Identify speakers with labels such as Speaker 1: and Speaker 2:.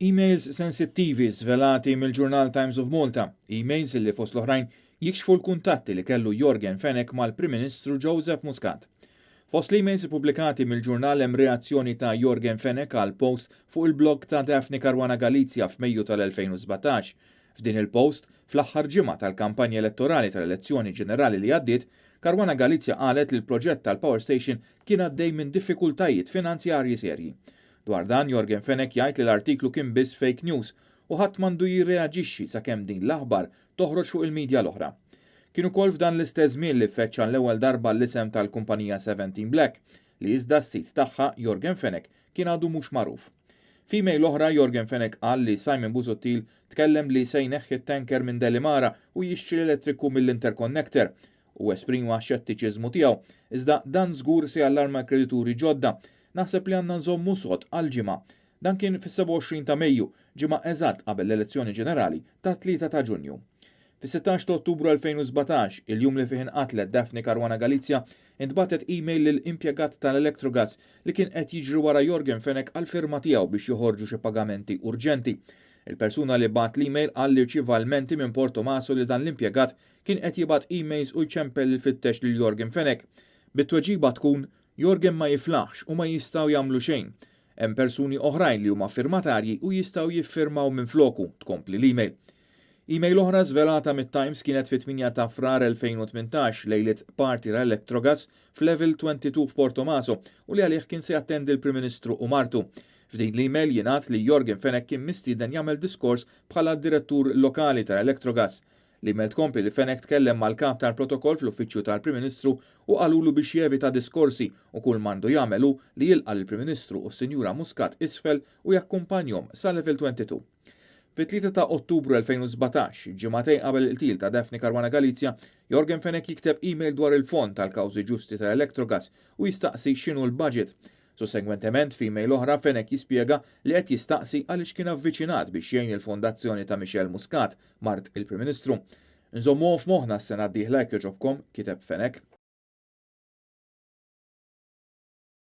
Speaker 1: Emails sensittivi svelati mill-ġurnal Times of Malta, emails li fost l-oħrajn jikxfu l-kuntatti li kellu Jorgen Fenech mal-Prim Ministru Joseph Muscat. Fost l-emails pubblikati mill-ġurnal hemm reazzjoni ta' Jorgen Fenech għal post fuq il-blog ta' Daphne Caruana Galizia f'Mejju tal-2017. F'din il-post, fl-aħħar ġimgħa tal-kampanja elettorali tal-elezzjoni ġenerali li għaddiet, Caruana Galizia qalet li l-proġett tal-Power Station kien għaddej minn diffikultajiet finanzjarji serji. Dwar dan Jorgen Fenech jgħid li l-artiklu kien biss fake news u ħadd m'għandu jirreaġixxi sakemm din l-aħbar toħroġ fuq il-medja l-oħra. Kien ukoll f'dan l-istess żmien li feċċa l-ewwel darba l-isem tal-kumpanija 17 Black li iżda s-sit tagħha Jorgen Fenech kien għadu mhux magħruf. F'email oħra Jorgen Fenech qal li Simon Busuttil tkellem li se jneħħi t-tanker minn Delimara u jixtri l-elettriku mill-interconnector u esprima x-xettiċiżmu tiegħu iżda dan żgur se allarma kredituri ġodda. Naħseb li għandna nżommu sod għal-ġimgħa. Dan kien fis-27 ta' Mejju, ġimgħa eżatt qabel l-elezzjoni ġenerali ta' 3 ta' Ġunju. Fis-16 ta' Ottubru 2017, il-jum li fih inqatlet Daphne Caruana Galizia, intbatet email lill-impjegat tal-Electrogas li kien qed jiġri wara Jorgen Fenech għal firma tiegħu biex joħorġu xi pagamenti urġenti. Il-persuna li bat l-email qal li rċieva almenti minn Porto Maso li dan l-impjegat kien qed jibgħat emails u jċempel il-fittex lil Jorgen Fenech. Bit-tweġiba tkun Jorgen ma jiflaħx u ma jistgħu jagħmlu xejn. Hemm persuni oħrajn li huma firmatarji u jistgħu jiffirmaw minn floku, tkompli l-email. Email oħra żvelata mit-Times kienet fit-8 ta' Frar 2018 lejlet parti ra Electrogas f'Level 22 f'Porto Maso u li għalih kien se jattendi l-Prim Ministru u Martu. F'din l-email jingħad li Jorgen Fenech kien mistieden jagħmel diskors bħala direttur lokali ta' Electrogas. L-email tkompli li Fenech tkellem mal-kap tal-protokoll fl-uffiċċju tal-Prim Ministru u qalulu biex jevita diskorsi u kull mandu jagħmelu li jilqa' lill-Prim Ministru u s-Sinjura Muscat isfel u jakkumpanjhom sa Level 22. Fit-3 ta' Ottubru 2017, ġimagħtejn qabel il-qtil ta' Daphne Caruana Galizia, Jorgen Fenech jikteb email dwar il-fond tal-kawżi ġusti tal-Electrogas u jistaqsi x'inhu l-budget. Sussegwentement f'email oħra Fenech jispjega li qed jistaqsi għaliex kien avviċinat biex jgħin il-fondazzjoni ta' Michel Muscat mart il-Prim Ministru. Nżommuhom f'moħħna s-sena d-dieħla jekk jogħġobkom, kiteb Fenech.